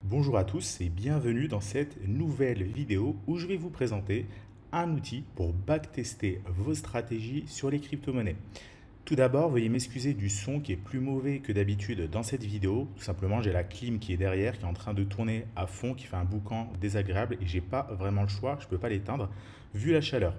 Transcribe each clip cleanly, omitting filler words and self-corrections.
Bonjour à tous et bienvenue dans cette nouvelle vidéo où je vais vous présenter un outil pour backtester vos stratégies sur les crypto-monnaies. Tout d'abord, veuillez m'excuser du son qui est plus mauvais que d'habitude dans cette vidéo. Tout simplement, j'ai la clim qui est derrière, qui est en train de tourner à fond, qui fait un boucan désagréable et j'ai pas vraiment le choix, je ne peux pas l'éteindre vu la chaleur.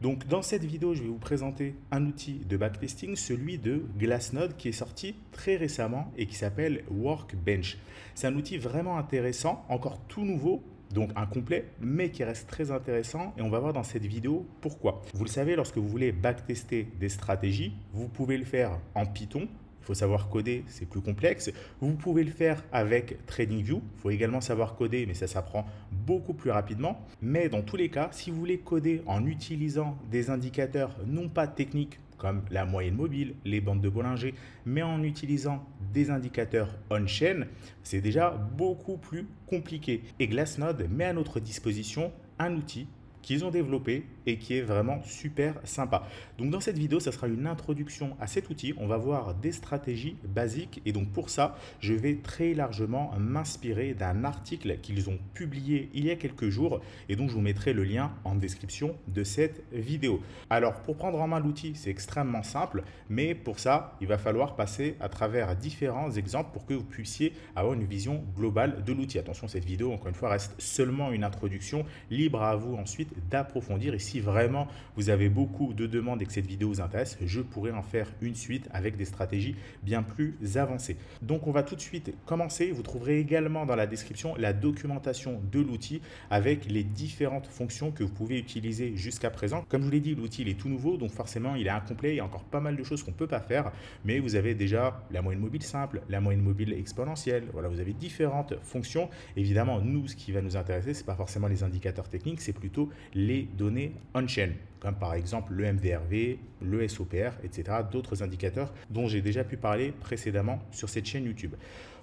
Donc dans cette vidéo, je vais vous présenter un outil de backtesting, celui de Glassnode qui est sorti très récemment et qui s'appelle Workbench. C'est un outil vraiment intéressant, encore tout nouveau, donc incomplet, mais qui reste très intéressant et on va voir dans cette vidéo pourquoi. Vous le savez, lorsque vous voulez backtester des stratégies, vous pouvez le faire en Python. Il faut savoir coder, c'est plus complexe. Vous pouvez le faire avec TradingView. Il faut également savoir coder, mais ça s'apprend beaucoup plus rapidement. Mais dans tous les cas, si vous voulez coder en utilisant des indicateurs non pas techniques comme la moyenne mobile, les bandes de Bollinger, mais en utilisant des indicateurs on-chain, c'est déjà beaucoup plus compliqué. Et Glassnode met à notre disposition un outil qu'ils ont développé et qui est vraiment super sympa. Donc dans cette vidéo, ça sera une introduction à cet outil. On va voir des stratégies basiques et donc pour ça, je vais très largement m'inspirer d'un article qu'ils ont publié il y a quelques jours et donc je vous mettrai le lien en description de cette vidéo. Alors pour prendre en main l'outil, c'est extrêmement simple, mais pour ça, il va falloir passer à travers différents exemples pour que vous puissiez avoir une vision globale de l'outil. Attention, cette vidéo, encore une fois, reste seulement une introduction, libre à vous ensuite d'approfondir. Et si vraiment vous avez beaucoup de demandes et que cette vidéo vous intéresse, je pourrais en faire une suite avec des stratégies bien plus avancées. Donc on va tout de suite commencer. Vous trouverez également dans la description la documentation de l'outil avec les différentes fonctions que vous pouvez utiliser jusqu'à présent. Comme je vous l'ai dit, l'outil il est tout nouveau, donc forcément il est incomplet. Il y a encore pas mal de choses qu'on ne peut pas faire, mais vous avez déjà la moyenne mobile simple, la moyenne mobile exponentielle. Voilà, vous avez différentes fonctions. Évidemment, nous, ce qui va nous intéresser, ce n'est pas forcément les indicateurs techniques, c'est plutôt les données on-chain, comme par exemple le MVRV, le SOPR, etc. D'autres indicateurs dont j'ai déjà pu parler précédemment sur cette chaîne YouTube.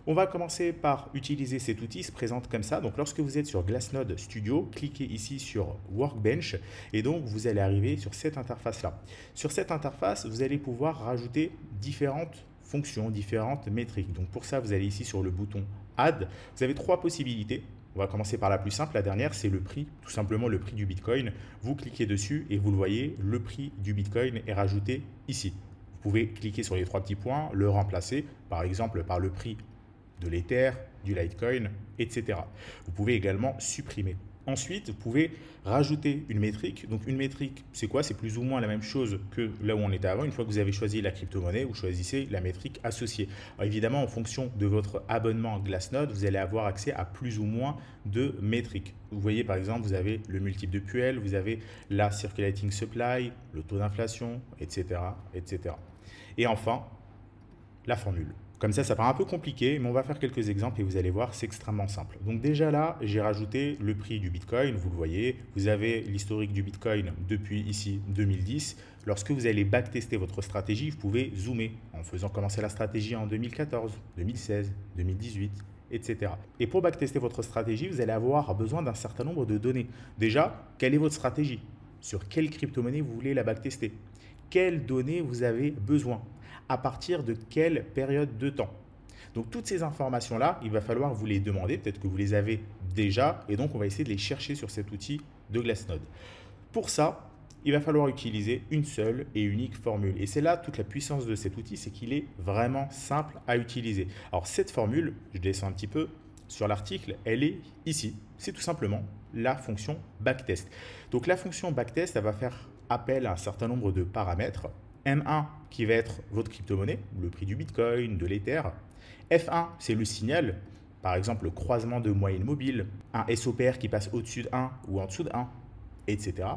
On va commencer par utiliser cet outil, il se présente comme ça. Donc lorsque vous êtes sur Glassnode Studio, cliquez ici sur Workbench et donc vous allez arriver sur cette interface-là. Sur cette interface, vous allez pouvoir rajouter différentes fonctions, différentes métriques. Donc pour ça, vous allez ici sur le bouton Add. Vous avez trois possibilités. On va commencer par la plus simple. La dernière, c'est le prix, tout simplement le prix du Bitcoin. Vous cliquez dessus et vous le voyez, le prix du Bitcoin est rajouté ici. Vous pouvez cliquer sur les trois petits points, le remplacer, par exemple par le prix de l'Ether, du Litecoin, etc. Vous pouvez également supprimer. Ensuite, vous pouvez rajouter une métrique. Donc une métrique, c'est quoi? C'est plus ou moins la même chose que là où on était avant. Une fois que vous avez choisi la crypto-monnaie, vous choisissez la métrique associée. Alors évidemment, en fonction de votre abonnement Glassnode, vous allez avoir accès à plus ou moins de métriques. Vous voyez par exemple, vous avez le multiple de Puel, vous avez la circulating supply, le taux d'inflation, etc., etc. Et enfin, la formule. Comme ça paraît un peu compliqué, mais on va faire quelques exemples et vous allez voir, c'est extrêmement simple. Donc déjà là, j'ai rajouté le prix du Bitcoin, vous le voyez. Vous avez l'historique du Bitcoin depuis ici 2010. Lorsque vous allez backtester votre stratégie, vous pouvez zoomer en faisant commencer la stratégie en 2014, 2016, 2018, etc. Et pour backtester votre stratégie, vous allez avoir besoin d'un certain nombre de données. Déjà, quelle est votre stratégie? Sur quelle crypto-monnaie vous voulez la backtester? Quelles données vous avez besoin? À partir de quelle période de temps? Donc toutes ces informations-là, il va falloir vous les demander, peut-être que vous les avez déjà, et donc on va essayer de les chercher sur cet outil de Glassnode. Pour ça, il va falloir utiliser une seule et unique formule. Et c'est là toute la puissance de cet outil, c'est qu'il est vraiment simple à utiliser. Alors cette formule, je descends un petit peu sur l'article, elle est ici. C'est tout simplement la fonction backtest. Donc la fonction backtest, elle va faire appel à un certain nombre de paramètres. M1 qui va être votre crypto-monnaie, le prix du Bitcoin, de l'Ether. F1, c'est le signal, par exemple le croisement de moyenne mobile, un SOPR qui passe au-dessus de 1 ou en dessous de 1, etc.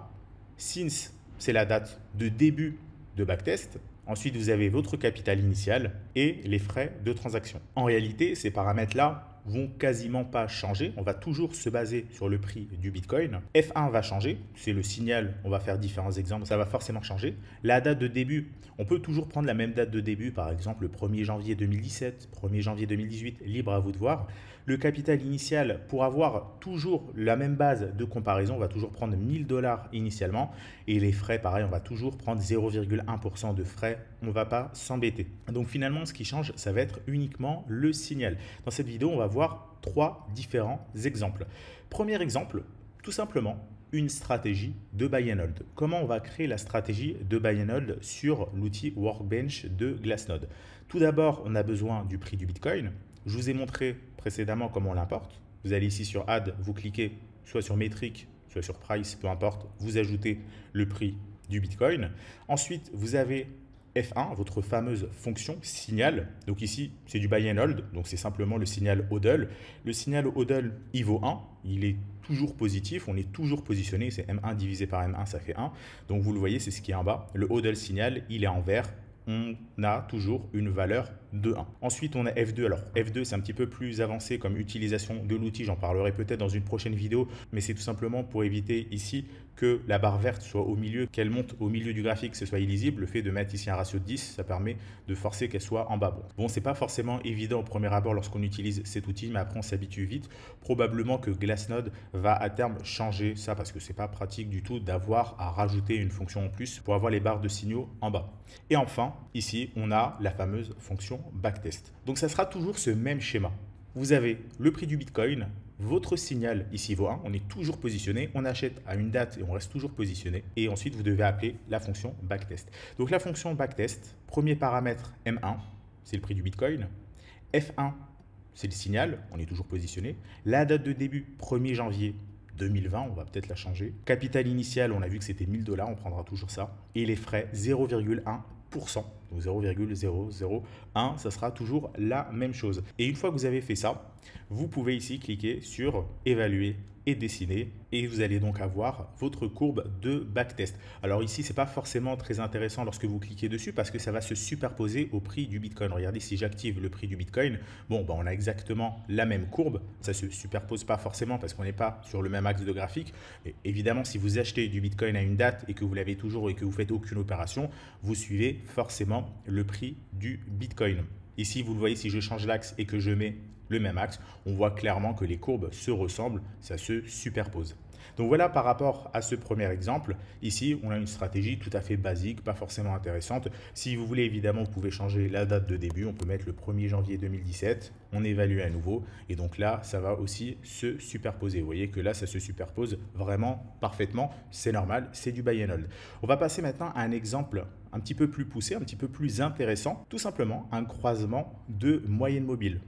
Since, c'est la date de début de backtest. Ensuite, vous avez votre capital initial et les frais de transaction. En réalité, ces paramètres-là vont quasiment pas changer. On va toujours se baser sur le prix du Bitcoin. F1 va changer, c'est le signal. On va faire différents exemples, ça va forcément changer. La date de début, on peut toujours prendre la même date de début, par exemple le 1er janvier 2017, 1er janvier 2018, libre à vous de voir. Le capital initial, pour avoir toujours la même base de comparaison, on va toujours prendre 1000 dollars initialement. Et les frais, pareil, on va toujours prendre 0,1% de frais. On ne va pas s'embêter. Donc finalement, ce qui change, ça va être uniquement le signal. Dans cette vidéo, on va voir trois différents exemples. Premier exemple, tout simplement, une stratégie de buy and hold. Comment on va créer la stratégie de buy and hold sur l'outil Workbench de Glassnode? Tout d'abord, on a besoin du prix du Bitcoin. Je vous ai montré précédemment comment on l'importe. Vous allez ici sur Add, vous cliquez soit sur Métrique, soit sur Price, peu importe, vous ajoutez le prix du Bitcoin. Ensuite, vous avez F1, votre fameuse fonction signal. Donc ici, c'est du buy and hold, donc c'est simplement le signal hodl. Le signal hodl, il vaut 1, il est toujours positif, on est toujours positionné, c'est M1 divisé par M1, ça fait 1. Donc vous le voyez, c'est ce qui est en bas. Le hodl signal, il est en vert, on a toujours une valeur de 1. Ensuite, on a F2. Alors, F2, c'est un petit peu plus avancé comme utilisation de l'outil. J'en parlerai peut-être dans une prochaine vidéo, mais c'est tout simplement pour éviter ici que la barre verte soit au milieu, qu'elle monte au milieu du graphique, que ce soit illisible. Le fait de mettre ici un ratio de 10, ça permet de forcer qu'elle soit en bas. Bon, c'est pas forcément évident au premier abord lorsqu'on utilise cet outil, mais après, on s'habitue vite. Probablement que Glassnode va à terme changer ça parce que c'est pas pratique du tout d'avoir à rajouter une fonction en plus pour avoir les barres de signaux en bas. Et enfin, ici, on a la fameuse fonction backtest. Donc, ça sera toujours ce même schéma. Vous avez le prix du Bitcoin, votre signal ici vaut 1, on est toujours positionné, on achète à une date et on reste toujours positionné. Et ensuite, vous devez appeler la fonction backtest. Donc, la fonction backtest, premier paramètre M1, c'est le prix du Bitcoin. F1, c'est le signal, on est toujours positionné. La date de début, 1er janvier 2020, on va peut-être la changer. Capital initial, on a vu que c'était 1000 $, on prendra toujours ça. Et les frais, 0,1%. Donc 0,001, ça sera toujours la même chose. Et une fois que vous avez fait ça, vous pouvez ici cliquer sur évaluer et dessiner et vous allez donc avoir votre courbe de backtest. Alors ici, c'est pas forcément très intéressant lorsque vous cliquez dessus parce que ça va se superposer au prix du Bitcoin. Regardez, si j'active le prix du Bitcoin, bon, ben, on a exactement la même courbe. Ça se superpose pas forcément parce qu'on n'est pas sur le même axe de graphique. Et évidemment, si vous achetez du Bitcoin à une date et que vous l'avez toujours et que vous faites aucune opération, vous suivez forcément le prix du Bitcoin. Ici, vous le voyez, si je change l'axe et que je mets le même axe, on voit clairement que les courbes se ressemblent, ça se superpose. Donc voilà par rapport à ce premier exemple. Ici, on a une stratégie tout à fait basique, pas forcément intéressante. Si vous voulez, évidemment, vous pouvez changer la date de début. On peut mettre le 1er janvier 2017. On évalue à nouveau. Et donc là, ça va aussi se superposer. Vous voyez que là, ça se superpose vraiment parfaitement. C'est normal, c'est du buy and hold. On va passer maintenant à un exemple un petit peu plus poussé, un petit peu plus intéressant. Tout simplement, un croisement de moyenne mobile.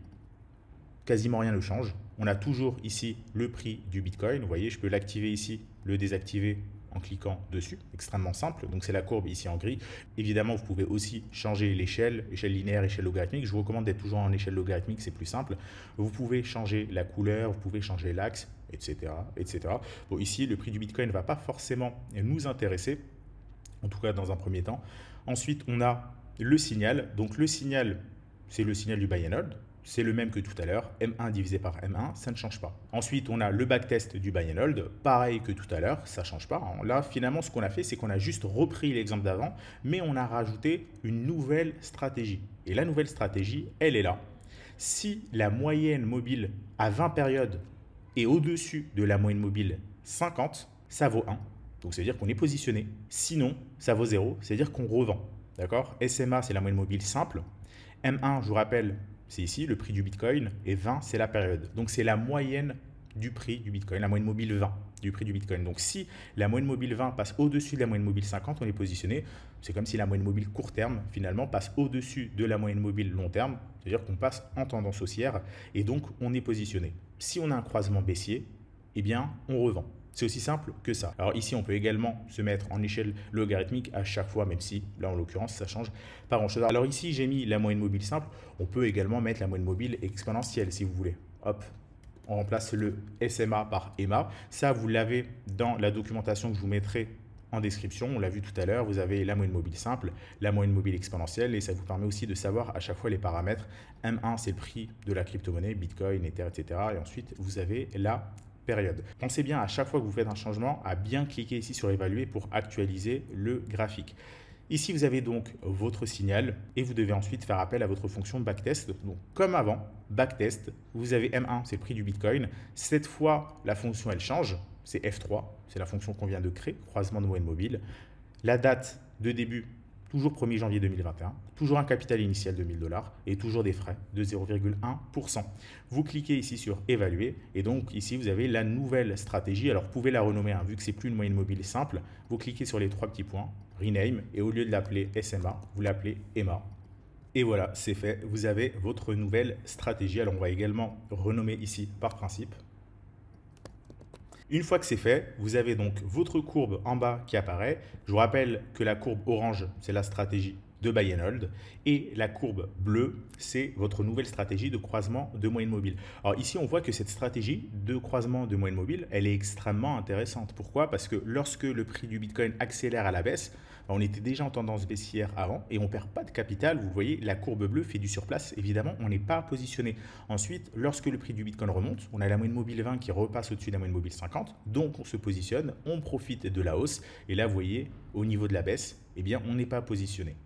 Quasiment rien ne change. On a toujours ici le prix du Bitcoin. Vous voyez, je peux l'activer ici, le désactiver en cliquant dessus. Extrêmement simple. Donc, c'est la courbe ici en gris. Évidemment, vous pouvez aussi changer l'échelle, échelle linéaire, échelle logarithmique. Je vous recommande d'être toujours en échelle logarithmique, c'est plus simple. Vous pouvez changer la couleur, vous pouvez changer l'axe, etc., etc. Bon, ici, le prix du Bitcoin ne va pas forcément nous intéresser, en tout cas dans un premier temps. Ensuite, on a le signal. Donc, le signal, c'est le signal du buy and hold. C'est le même que tout à l'heure, M1 divisé par M1, ça ne change pas. Ensuite, on a le backtest du buy and hold, pareil que tout à l'heure, ça ne change pas. Là, finalement, ce qu'on a fait, c'est qu'on a juste repris l'exemple d'avant, mais on a rajouté une nouvelle stratégie. Et la nouvelle stratégie, elle est là. Si la moyenne mobile à 20 périodes est au-dessus de la moyenne mobile 50, ça vaut 1. Donc, ça veut dire qu'on est positionné. Sinon, ça vaut 0, c'est-à-dire qu'on revend. D'accord? SMA, c'est la moyenne mobile simple. M1, je vous rappelle, c'est ici le prix du Bitcoin et 20, c'est la période. Donc, c'est la moyenne du prix du Bitcoin, la moyenne mobile 20 du prix du Bitcoin. Donc, si la moyenne mobile 20 passe au-dessus de la moyenne mobile 50, on est positionné. C'est comme si la moyenne mobile court terme, finalement, passe au-dessus de la moyenne mobile long terme. C'est-à-dire qu'on passe en tendance haussière et donc, on est positionné. Si on a un croisement baissier, eh bien, on revend. C'est aussi simple que ça. Alors ici, on peut également se mettre en échelle logarithmique à chaque fois, même si là, en l'occurrence, ça change pas grand-chose. Alors ici, j'ai mis la moyenne mobile simple. On peut également mettre la moyenne mobile exponentielle, si vous voulez. Hop, on remplace le SMA par EMA. Ça, vous l'avez dans la documentation que je vous mettrai en description. On l'a vu tout à l'heure, vous avez la moyenne mobile simple, la moyenne mobile exponentielle et ça vous permet aussi de savoir à chaque fois les paramètres. M1, c'est le prix de la crypto-monnaie, Bitcoin, Ether, etc. Et ensuite, vous avez la période. Pensez bien à chaque fois que vous faites un changement à bien cliquer ici sur évaluer pour actualiser le graphique. Ici, vous avez donc votre signal et vous devez ensuite faire appel à votre fonction backtest. Donc, comme avant, backtest, vous avez M1, c'est le prix du Bitcoin. Cette fois, la fonction, elle change. C'est F3, c'est la fonction qu'on vient de créer, croisement de moyenne mobile. La date de début, toujours 1er janvier 2021, toujours un capital initial de 1000 dollars et toujours des frais de 0,1%. Vous cliquez ici sur évaluer et donc ici vous avez la nouvelle stratégie. Alors vous pouvez la renommer, hein, vu que c'est plus une moyenne mobile simple, vous cliquez sur les 3 petits points, rename, et au lieu de l'appeler SMA, vous l'appelez EMA. Et voilà, c'est fait, vous avez votre nouvelle stratégie. Alors on va également renommer ici par principe. Une fois que c'est fait, vous avez donc votre courbe en bas qui apparaît. Je vous rappelle que la courbe orange, c'est la stratégie de buy and hold et la courbe bleue, c'est votre nouvelle stratégie de croisement de moyenne mobile. Alors ici, on voit que cette stratégie de croisement de moyenne mobile, elle est extrêmement intéressante. Pourquoi? Parce que lorsque le prix du Bitcoin accélère à la baisse, on était déjà en tendance baissière avant et on ne perd pas de capital. Vous voyez, la courbe bleue fait du surplace. Évidemment, on n'est pas positionné. Ensuite, lorsque le prix du Bitcoin remonte, on a la moyenne mobile 20 qui repasse au-dessus de la moyenne mobile 50. Donc, on se positionne, on profite de la hausse. Et là, vous voyez, au niveau de la baisse, eh bien, on n'est pas positionné.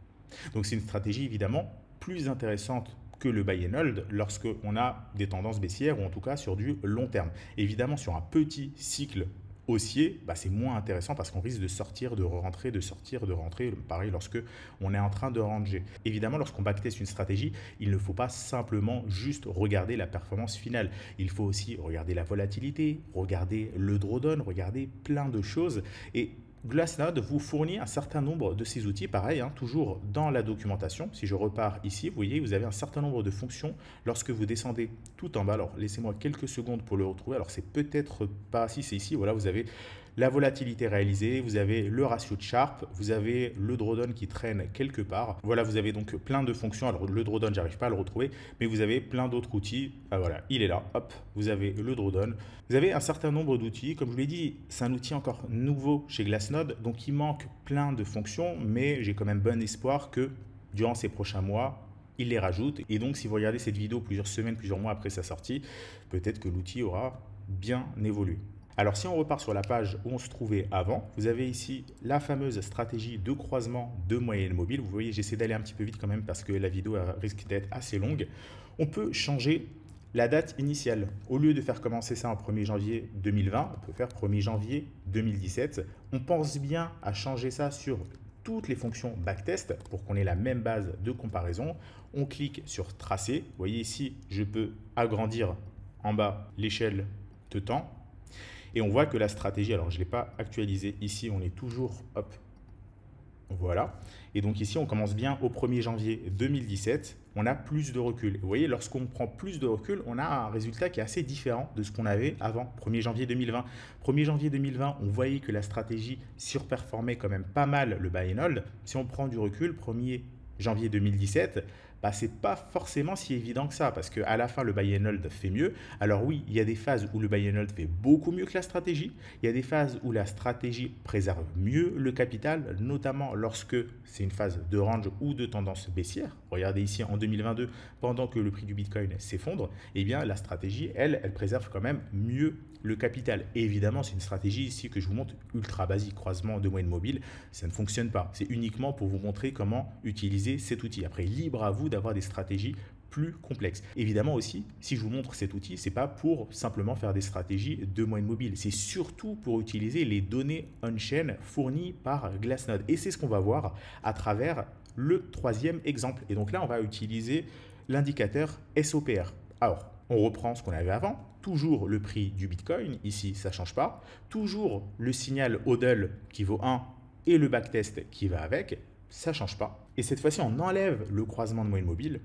Donc, c'est une stratégie évidemment plus intéressante que le buy and hold lorsqu'on a des tendances baissières ou en tout cas sur du long terme. Évidemment, sur un petit cycle haussier, c'est moins intéressant parce qu'on risque de sortir, de rentrer, de sortir, de rentrer. Pareil lorsque on est en train de ranger. Évidemment, lorsqu'on backteste une stratégie, il ne faut pas simplement juste regarder la performance finale. Il faut aussi regarder la volatilité, regarder le drawdown, regarder plein de choses. Et Glassnode vous fournit un certain nombre de ces outils, pareil, hein, toujours dans la documentation. Si je repars ici, vous voyez, vous avez un certain nombre de fonctions lorsque vous descendez tout en bas. Alors, laissez-moi quelques secondes pour le retrouver. Alors, c'est peut-être pas, si c'est ici, voilà, vous avez la volatilité réalisée, vous avez le ratio de Sharpe, vous avez le drawdown qui traîne quelque part. Voilà, vous avez donc plein de fonctions. Alors, le drawdown, j'arrive pas à le retrouver, mais vous avez plein d'autres outils. Ah, voilà, il est là, hop, vous avez le drawdown. Vous avez un certain nombre d'outils. Comme je vous l'ai dit, c'est un outil encore nouveau chez Glassnode, donc il manque plein de fonctions, mais j'ai quand même bon espoir que durant ces prochains mois, il les rajoute. Et donc, si vous regardez cette vidéo plusieurs semaines, plusieurs mois après sa sortie, peut-être que l'outil aura bien évolué. Alors, si on repart sur la page où on se trouvait avant, vous avez ici la fameuse stratégie de croisement de moyenne mobile. Vous voyez, j'essaie d'aller un petit peu vite quand même parce que la vidéo risque d'être assez longue. On peut changer la date initiale. Au lieu de faire commencer ça en 1er janvier 2020, on peut faire 1er janvier 2017. On pense bien à changer ça sur toutes les fonctions backtest pour qu'on ait la même base de comparaison. On clique sur tracer. Vous voyez ici, je peux agrandir en bas l'échelle de temps. Et on voit que la stratégie, alors je ne l'ai pas actualisée ici, on est toujours, hop, voilà. Et donc ici, on commence bien au 1er janvier 2017, on a plus de recul. Vous voyez, lorsqu'on prend plus de recul, on a un résultat qui est assez différent de ce qu'on avait avant, 1er janvier 2020. 1er janvier 2020, on voyait que la stratégie surperformait quand même pas mal le buy and hold. Si on prend du recul, 1er janvier 2017, ce n'est pas forcément si évident que ça parce qu'à la fin, le buy and hold fait mieux. Alors oui, il y a des phases où le buy and hold fait beaucoup mieux que la stratégie. Il y a des phases où la stratégie préserve mieux le capital, notamment lorsque c'est une phase de range ou de tendance baissière. Regardez ici en 2022, pendant que le prix du Bitcoin s'effondre, eh bien la stratégie, elle préserve quand même mieux le capital. Et évidemment, c'est une stratégie ici que je vous montre ultra basique, croisement de moyenne mobile, ça ne fonctionne pas. C'est uniquement pour vous montrer comment utiliser cet outil. Après, libre à vous d'avoir des stratégies plus complexes. Évidemment aussi, si je vous montre cet outil, ce n'est pas pour simplement faire des stratégies de moyenne mobile. C'est surtout pour utiliser les données on-chain fournies par Glassnode. Et c'est ce qu'on va voir à travers le troisième exemple. Et donc là, on va utiliser l'indicateur SOPR. Alors, on reprend ce qu'on avait avant. Toujours le prix du Bitcoin, ici ça ne change pas. Toujours le signal HODL qui vaut 1 et le backtest qui va avec, ça ne change pas. Et cette fois-ci, on enlève le croisement de moyenne mobile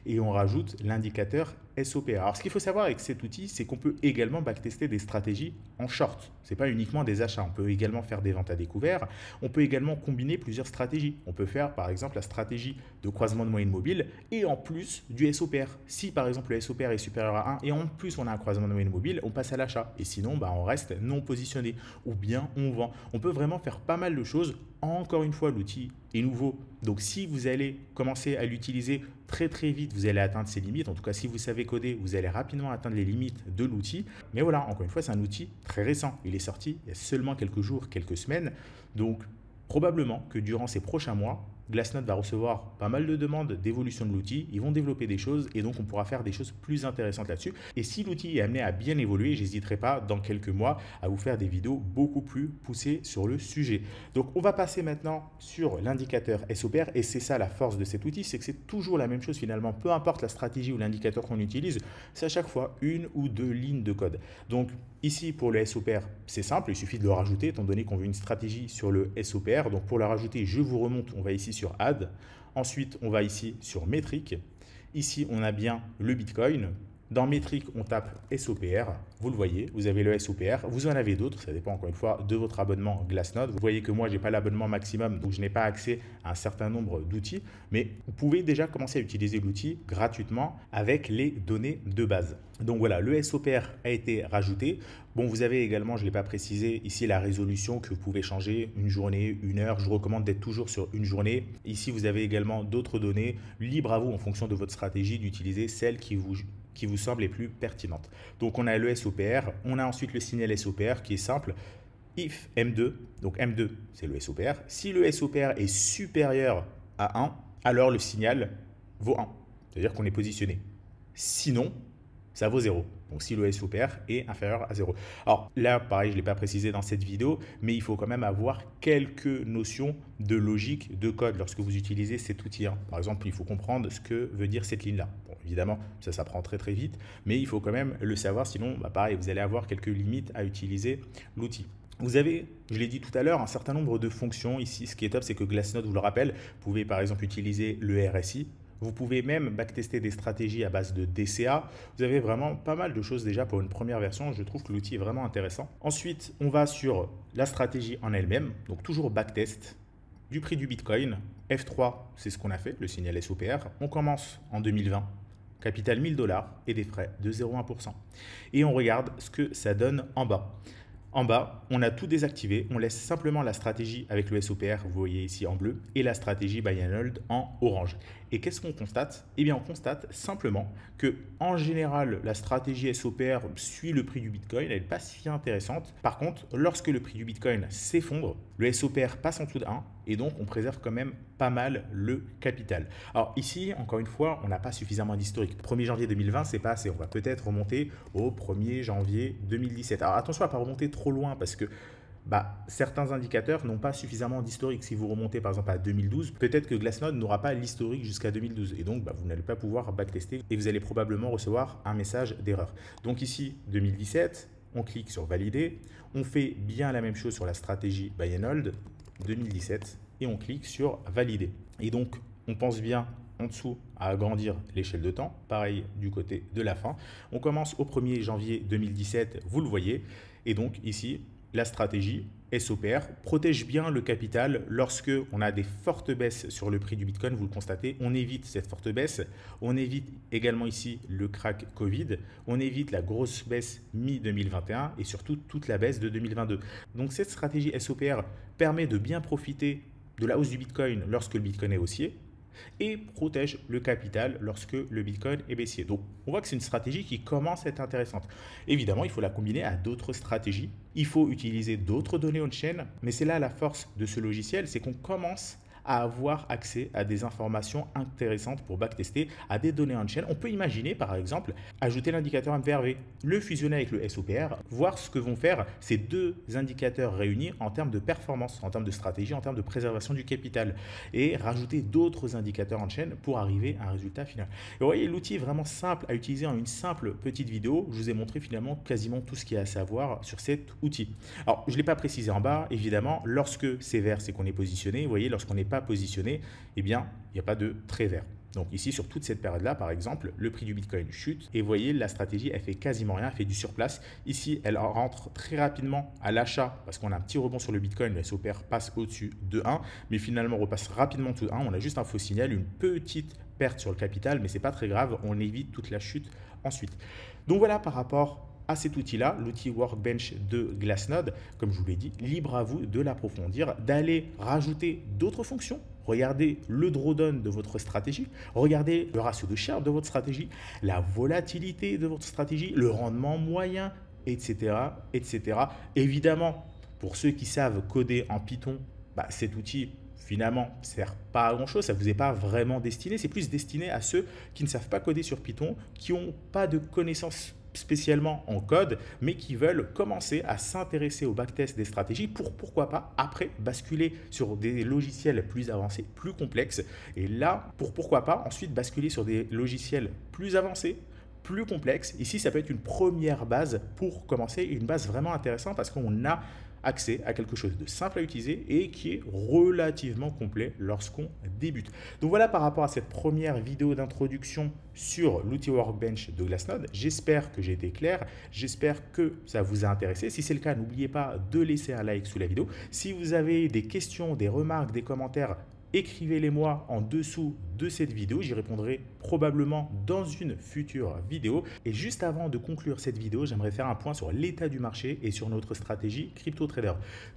et on rajoute l'indicateur SOPR. Alors, ce qu'il faut savoir avec cet outil, c'est qu'on peut également backtester des stratégies en short. Ce n'est pas uniquement des achats. On peut également faire des ventes à découvert. On peut également combiner plusieurs stratégies. On peut faire, par exemple, la stratégie de croisement de moyenne mobile et en plus du SOPR. Si, par exemple, le SOPR est supérieur à 1 et en plus, on a un croisement de moyenne mobile, on passe à l'achat. Et sinon, on reste non positionné ou bien on vend. On peut vraiment faire pas mal de choses. Encore une fois, l'outil est nouveau. Donc, si vous allez commencer à l'utiliser très vite, vous allez atteindre ses limites. En tout cas, si vous savez coder, vous allez rapidement atteindre les limites de l'outil. Mais voilà, encore une fois, c'est un outil très récent. Il est sorti il y a seulement quelques jours, quelques semaines. Donc, probablement que durant ces prochains mois, Glassnode va recevoir pas mal de demandes d'évolution de l'outil, ils vont développer des choses et donc on pourra faire des choses plus intéressantes là-dessus. Et si l'outil est amené à bien évoluer, j'hésiterai pas dans quelques mois à vous faire des vidéos beaucoup plus poussées sur le sujet. Donc on va passer maintenant sur l'indicateur SOPR et c'est ça la force de cet outil, c'est que c'est toujours la même chose finalement, peu importe la stratégie ou l'indicateur qu'on utilise, c'est à chaque fois une ou deux lignes de code. Donc ici pour le SOPR, c'est simple, il suffit de le rajouter étant donné qu'on veut une stratégie sur le SOPR. Donc pour la rajouter, je vous remonte, on va ici sur Add, ensuite on va ici sur Métrique, ici on a bien le Bitcoin. Dans Métrique, on tape SOPR, vous le voyez, vous avez le SOPR, vous en avez d'autres, ça dépend encore une fois de votre abonnement Glassnode. Vous voyez que moi, je n'ai pas l'abonnement maximum, donc je n'ai pas accès à un certain nombre d'outils, mais vous pouvez déjà commencer à utiliser l'outil gratuitement avec les données de base. Donc voilà, le SOPR a été rajouté. Bon, vous avez également, je ne l'ai pas précisé, ici la résolution que vous pouvez changer, une journée, une heure. Je vous recommande d'être toujours sur une journée. Ici, vous avez également d'autres données, libre à vous en fonction de votre stratégie d'utiliser celles qui vous semblent les plus pertinentes. Donc on a le SOPR, on a ensuite le signal SOPR qui est simple, if M2, donc M2 c'est le SOPR, si le SOPR est supérieur à 1, alors le signal vaut 1, c'est-à-dire qu'on est positionné. Sinon, ça vaut 0. Donc si le SOPR est inférieur à 0. Alors là, pareil, je ne l'ai pas précisé dans cette vidéo, mais il faut quand même avoir quelques notions de logique, de code lorsque vous utilisez cet outil. Par exemple, il faut comprendre ce que veut dire cette ligne-là. Bon, évidemment, ça s'apprend très très vite, mais il faut quand même le savoir, sinon, pareil, vous allez avoir quelques limites à utiliser l'outil. Vous avez, je l'ai dit tout à l'heure, un certain nombre de fonctions. Ici, ce qui est top, c'est que Glassnode vous le rappelle. Vous pouvez par exemple utiliser le RSI. Vous pouvez même backtester des stratégies à base de DCA. Vous avez vraiment pas mal de choses déjà pour une première version. Je trouve que l'outil est vraiment intéressant. Ensuite, on va sur la stratégie en elle-même. Donc toujours backtest du prix du Bitcoin. F3, c'est ce qu'on a fait, le signal SOPR. On commence en 2020. Capital 1000 $ et des frais de 0,1%. Et on regarde ce que ça donne en bas. En bas, on a tout désactivé, on laisse simplement la stratégie avec le SOPR, vous voyez ici en bleu, et la stratégie Buy and Hold en orange. Et qu'est-ce qu'on constate? Eh bien, on constate simplement que, en général, la stratégie SOPR suit le prix du Bitcoin, elle n'est pas si intéressante. Par contre, lorsque le prix du Bitcoin s'effondre, le SOPR passe en dessous de 1, et donc on préserve quand même pas mal le capital. Alors ici, encore une fois, on n'a pas suffisamment d'historique. 1er janvier 2020, c'est pas assez. On va peut-être remonter au 1er janvier 2017. Alors attention à ne pas remonter trop loin parce que certains indicateurs n'ont pas suffisamment d'historique. Si vous remontez par exemple à 2012, peut-être que Glassnode n'aura pas l'historique jusqu'à 2012 et donc vous n'allez pas pouvoir backtester et vous allez probablement recevoir un message d'erreur. Donc ici, 2017, on clique sur valider, on fait bien la même chose sur la stratégie Buy and Hold 2017 et on clique sur valider. Et donc, on pense bien en dessous à agrandir l'échelle de temps, pareil du côté de la fin. On commence au 1er janvier 2017, vous le voyez, et donc ici, la stratégie SOPR protège bien le capital lorsque on a des fortes baisses sur le prix du Bitcoin, vous le constatez, on évite cette forte baisse, on évite également ici le crack Covid, on évite la grosse baisse mi-2021 et surtout toute la baisse de 2022. Donc cette stratégie SOPR permet de bien profiter de la hausse du Bitcoin lorsque le Bitcoin est haussier et protège le capital lorsque le Bitcoin est baissier. Donc, on voit que c'est une stratégie qui commence à être intéressante. Évidemment, il faut la combiner à d'autres stratégies. Il faut utiliser d'autres données on-chain, mais c'est là la force de ce logiciel, c'est qu'on commence à avoir accès à des informations intéressantes pour backtester, à des données on-chain. On peut imaginer, par exemple, ajouter l'indicateur MVRV, le fusionner avec le SOPR, voir ce que vont faire ces deux indicateurs réunis en termes de performance, en termes de stratégie, en termes de préservation du capital, et rajouter d'autres indicateurs on-chain pour arriver à un résultat final. Et vous voyez, l'outil est vraiment simple à utiliser en une simple petite vidéo. Je vous ai montré finalement quasiment tout ce qu'il y a à savoir sur cet outil. Alors, je ne l'ai pas précisé en bas, évidemment, lorsque c'est vert, c'est qu'on est positionné. Vous voyez, lorsqu'on n'est pas positionné, eh bien, il n'y a pas de trait vert. Donc ici, sur toute cette période-là, par exemple, le prix du Bitcoin chute et vous voyez, la stratégie, elle fait quasiment rien, elle fait du surplace. Ici, elle rentre très rapidement à l'achat parce qu'on a un petit rebond sur le Bitcoin, le SOPR passe au-dessus de 1, mais finalement, on repasse rapidement en dessous de 1. On a juste un faux signal, une petite perte sur le capital, mais ce n'est pas très grave, on évite toute la chute ensuite. Donc voilà par rapport à cet outil-là, l'outil Workbench de Glassnode, comme je vous l'ai dit, libre à vous de l'approfondir, d'aller rajouter d'autres fonctions. Regardez le drawdown de votre stratégie, regardez le ratio de Sharpe de votre stratégie, la volatilité de votre stratégie, le rendement moyen, etc., etc. Évidemment, pour ceux qui savent coder en Python, cet outil finalement ne sert pas à grand chose, ça ne vous est pas vraiment destiné, c'est plus destiné à ceux qui ne savent pas coder sur Python, qui n'ont pas de connaissances spécialement en code, mais qui veulent commencer à s'intéresser au backtest des stratégies pour, pourquoi pas, après basculer sur des logiciels plus avancés, plus complexes, et là, pour pourquoi pas, ensuite basculer sur des logiciels plus avancés, plus complexes. Ici, ça peut être une première base pour commencer, une base vraiment intéressante parce qu'on a accès à quelque chose de simple à utiliser et qui est relativement complet lorsqu'on débute. Donc voilà par rapport à cette première vidéo d'introduction sur l'outil Workbench de Glassnode. J'espère que j'ai été clair, j'espère que ça vous a intéressé. Si c'est le cas, n'oubliez pas de laisser un like sous la vidéo. Si vous avez des questions, des remarques, des commentaires, écrivez-les-moi en dessous de cette vidéo, j'y répondrai probablement dans une future vidéo. Et juste avant de conclure cette vidéo, j'aimerais faire un point sur l'état du marché et sur notre stratégie crypto trader.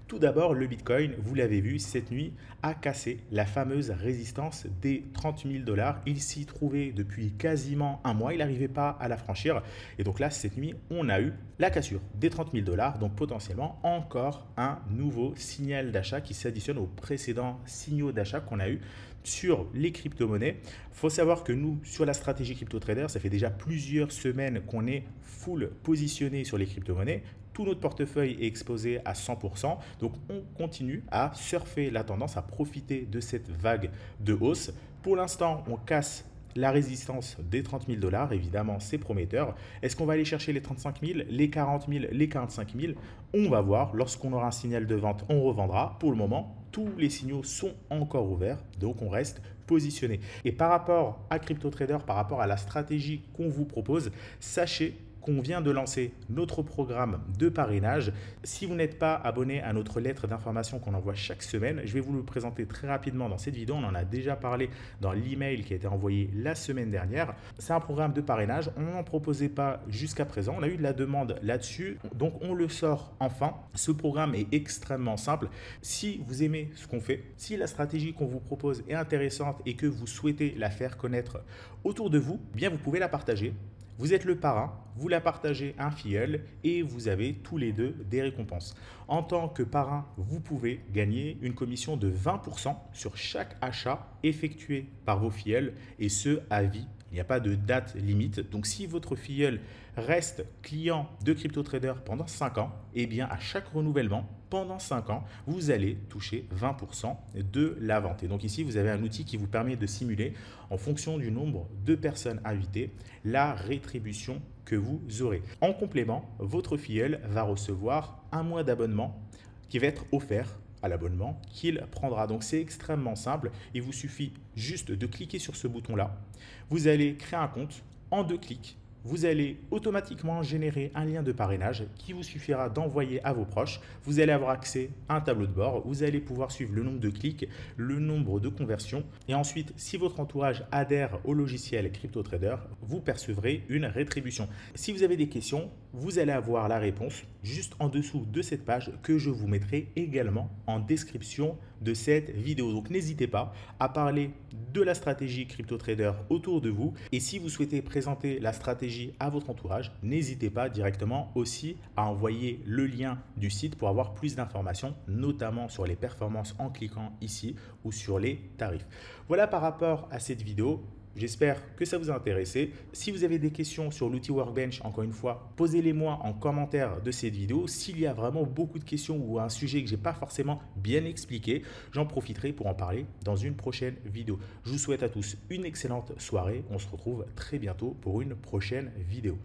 Tout d'abord, le Bitcoin, vous l'avez vu, cette nuit a cassé la fameuse résistance des 30 000 $. Il s'y trouvait depuis quasiment un mois, il n'arrivait pas à la franchir. Et donc là, cette nuit, on a eu la cassure des 30 000 $, donc potentiellement encore un nouveau signal d'achat qui s'additionne aux précédents signaux d'achat qu'on a eu sur les crypto-monnaies. Il faut savoir que nous, sur la stratégie crypto-trader, ça fait déjà plusieurs semaines qu'on est full positionné sur les crypto-monnaies. Tout notre portefeuille est exposé à 100%. Donc, on continue à surfer la tendance, à profiter de cette vague de hausse. Pour l'instant, on casse la résistance des 30 000 $, évidemment, c'est prometteur. Est-ce qu'on va aller chercher les 35 000, les 40 000, les 45 000? On va voir. Lorsqu'on aura un signal de vente, on revendra. Pour le moment, tous les signaux sont encore ouverts, donc on reste positionné. Et par rapport à CryptoTrader, par rapport à la stratégie qu'on vous propose, sachez qu'on vient de lancer notre programme de parrainage. Si vous n'êtes pas abonné à notre lettre d'information qu'on envoie chaque semaine, je vais vous le présenter très rapidement dans cette vidéo. On en a déjà parlé dans l'email qui a été envoyé la semaine dernière. C'est un programme de parrainage. On n'en proposait pas jusqu'à présent. On a eu de la demande là-dessus. Donc, on le sort enfin. Ce programme est extrêmement simple. Si vous aimez ce qu'on fait, si la stratégie qu'on vous propose est intéressante et que vous souhaitez la faire connaître autour de vous, bien vous pouvez la partager. Vous êtes le parrain, vous la partagez à un filleul et vous avez tous les deux des récompenses. En tant que parrain, vous pouvez gagner une commission de 20% sur chaque achat effectué par vos filleuls et ce à vie. Il n'y a pas de date limite. Donc, si votre filleul reste client de CryptoTrader pendant 5 ans, eh bien, à chaque renouvellement, pendant 5 ans, vous allez toucher 20% de la vente. Et donc ici, vous avez un outil qui vous permet de simuler, en fonction du nombre de personnes invitées, la rétribution que vous aurez. En complément, votre filleul va recevoir un mois d'abonnement qui va être offert à l'abonnement qu'il prendra. Donc c'est extrêmement simple. Il vous suffit juste de cliquer sur ce bouton-là. Vous allez créer un compte en 2 clics. Vous allez automatiquement générer un lien de parrainage qui vous suffira d'envoyer à vos proches. Vous allez avoir accès à un tableau de bord. Vous allez pouvoir suivre le nombre de clics, le nombre de conversions. Et ensuite, si votre entourage adhère au logiciel CryptoTrader, vous percevrez une rétribution. Si vous avez des questions, vous allez avoir la réponse juste en dessous de cette page que je vous mettrai également en description de cette vidéo. Donc n'hésitez pas à parler de la stratégie CryptoTrader autour de vous. Et si vous souhaitez présenter la stratégie à votre entourage, n'hésitez pas directement aussi à envoyer le lien du site pour avoir plus d'informations, notamment sur les performances en cliquant ici ou sur les tarifs. Voilà par rapport à cette vidéo. J'espère que ça vous a intéressé. Si vous avez des questions sur l'outil Workbench, encore une fois, posez-les-moi en commentaire de cette vidéo. S'il y a vraiment beaucoup de questions ou un sujet que je n'ai pas forcément bien expliqué, j'en profiterai pour en parler dans une prochaine vidéo. Je vous souhaite à tous une excellente soirée. On se retrouve très bientôt pour une prochaine vidéo.